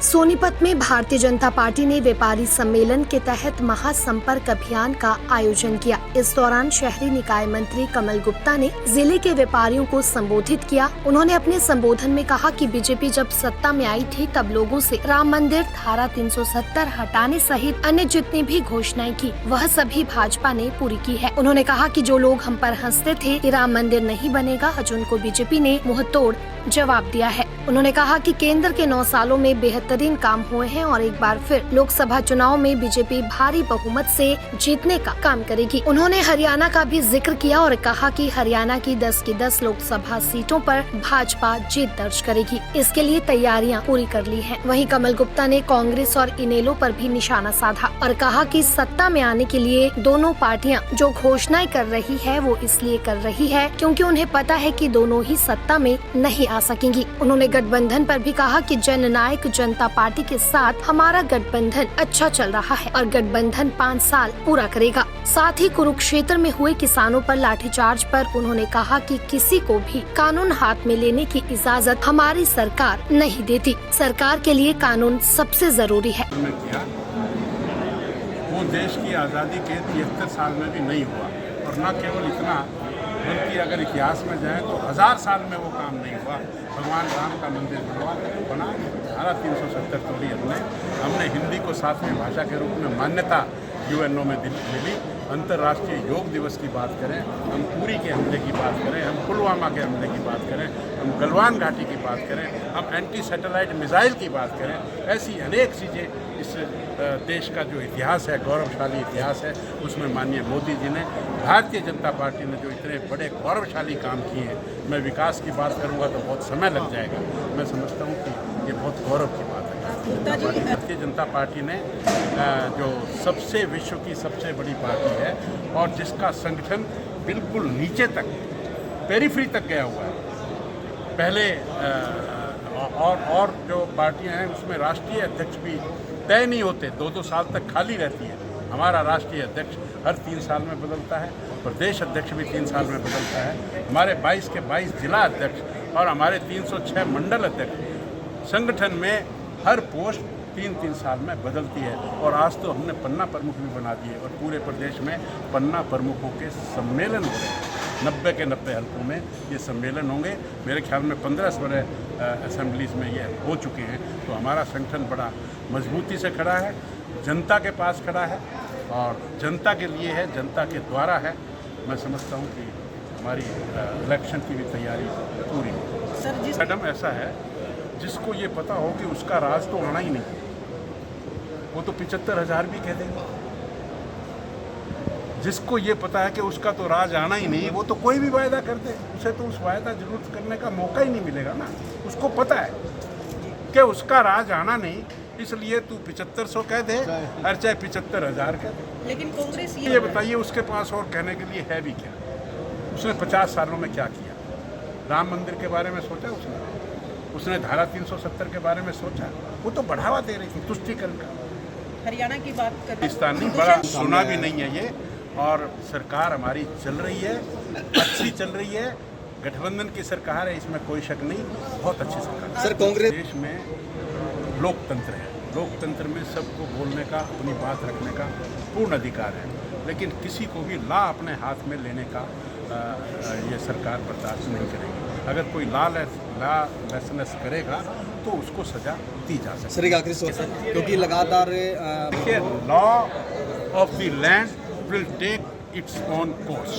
सोनीपत में भारतीय जनता पार्टी ने व्यापारी सम्मेलन के तहत महासंपर्क अभियान का आयोजन किया। इस दौरान शहरी निकाय मंत्री कमल गुप्ता ने जिले के व्यापारियों को संबोधित किया। उन्होंने अपने संबोधन में कहा कि बीजेपी जब सत्ता में आई थी तब लोगों से राम मंदिर, धारा 370 हटाने सहित अन्य जितनी भी घोषणाएं की वह सभी भाजपा ने पूरी की है। उन्होंने कहा कि जो लोग हम पर हंसते थे कि राम मंदिर नहीं बनेगा, आज उनको बीजेपी ने मुंह तोड़ जवाब दिया है। उन्होंने कहा कि केंद्र के 9 सालों में बेहतरीन काम हुए हैं और एक बार फिर लोकसभा चुनाव में बीजेपी भारी बहुमत से जीतने का काम करेगी। उन्होंने हरियाणा का भी जिक्र किया और कहा कि हरियाणा की 10 की 10 लोकसभा सीटों पर भाजपा जीत दर्ज करेगी। इसके लिए तैयारियां पूरी कर ली हैं। वहीं कमल गुप्ता ने कांग्रेस और इनेलो पर भी निशाना साधा और कहा कि सत्ता में आने के लिए दोनों पार्टियां जो घोषणाएं कर रही है वो इसलिए कर रही है क्योंकि उन्हें पता है कि दोनों ही सत्ता में नहीं आ सकेंगी। उन्होंने गठबंधन पर भी कहा कि जननायक जनता पार्टी के साथ हमारा गठबंधन अच्छा चल रहा है और गठबंधन 5 साल पूरा करेगा। साथ ही कुरुक्षेत्र में हुए किसानों पर लाठीचार्ज पर उन्होंने कहा कि किसी को भी कानून हाथ में लेने की इजाजत हमारी सरकार नहीं देती। सरकार के लिए कानून सबसे जरूरी है। वो देश की आज़ादी के 73 साल में भी नहीं हुआ और न केवल इतना बल्कि अगर इतिहास में जाए तो 1000 साल में वो काम नहीं हुआ। भगवान राम का मंदिर बना, धारा 370 तोड़ी हमने हिंदी को 7वीं भाषा के रूप में मान्यता यूएनओ में मिली। अंतर्राष्ट्रीय योग दिवस की बात करें, हम उरी के हमले की बात करें, हम पुलवामा के हमले की बात करें, हम गलवान घाटी की बात करें, हम एंटी सैटेलाइट मिसाइल की बात करें, ऐसी अनेक चीज़ें इस देश का जो इतिहास है, गौरवशाली इतिहास है, उसमें माननीय मोदी जी ने, भारतीय जनता पार्टी ने जो इतने बड़े गौरवशाली काम किए हैं, मैं विकास की बात करूंगा तो बहुत समय लग जाएगा। मैं समझता हूं कि ये बहुत गौरव की बात है। भारतीय जनता पार्टी ने जो सबसे विश्व की सबसे बड़ी पार्टी है और जिसका संगठन बिल्कुल नीचे तक, पेरिफेरी तक गया हुआ है। पहले और जो पार्टियां हैं उसमें राष्ट्रीय अध्यक्ष भी तय नहीं होते, 2-2 साल तक खाली रहती है। हमारा राष्ट्रीय अध्यक्ष हर 3 साल में बदलता है, प्रदेश अध्यक्ष भी 3 साल में बदलता है। हमारे 22 के 22 जिला अध्यक्ष और हमारे 306 मंडल अध्यक्ष, संगठन में हर पोस्ट 3-3 साल में बदलती है। और आज तो हमने पन्ना प्रमुख भी बना दिए और पूरे प्रदेश में पन्ना प्रमुखों के सम्मेलन हो रहे हैं। 90 के 90 हल्कों में ये सम्मेलन होंगे। मेरे ख्याल में 15 बड़े असेंबलीज में ये हो चुके हैं। तो हमारा संगठन बड़ा मजबूती से खड़ा है, जनता के पास खड़ा है और जनता के लिए है, जनता के द्वारा है। मैं समझता हूँ कि हमारी इलेक्शन की भी तैयारी पूरी है। सर जी, मैडम ऐसा है जिसको ये पता हो कि उसका राज तो आना ही नहीं, वो तो 75,000 भी कह देंगे। जिसको ये पता है कि उसका तो राज आना ही नहीं, वो तो कोई भी वायदा कर दे, उसे तो उस वायदा जरूर करने का मौका ही नहीं मिलेगा ना। उसको पता है कि उसका राज आना नहीं, इसलिए तू 7500 कह दे और चाहे 75,000 कह दे। लेकिन कांग्रेस ये बताइए उसके पास और कहने के लिए है भी क्या? उसने 50 सालों में क्या किया? राम मंदिर के बारे में सोचा उसने धारा 370 के बारे में सोचा? वो तो बढ़ावा दे रही थी तुष्टीकरण का। हरियाणा की बात कर पाकिस्तानी बड़ा सुना भी नहीं है ये। और सरकार हमारी चल रही है, अच्छी चल रही है, गठबंधन की सरकार है, इसमें कोई शक नहीं, बहुत अच्छी सरकार। सर कांग्रेस देश में लोकतंत्र है, लोकतंत्र में सबको बोलने का, अपनी बात रखने का पूर्ण अधिकार है, लेकिन किसी को भी ला अपने हाथ में लेने का ये सरकार बर्दाश्त नहीं करेगी। अगर कोई लॉलेसनेस करेगा तो उसको सजा दी जा सकती है। सर एक आखिरी सवाल, क्योंकि लगातार law of the land will take its own course.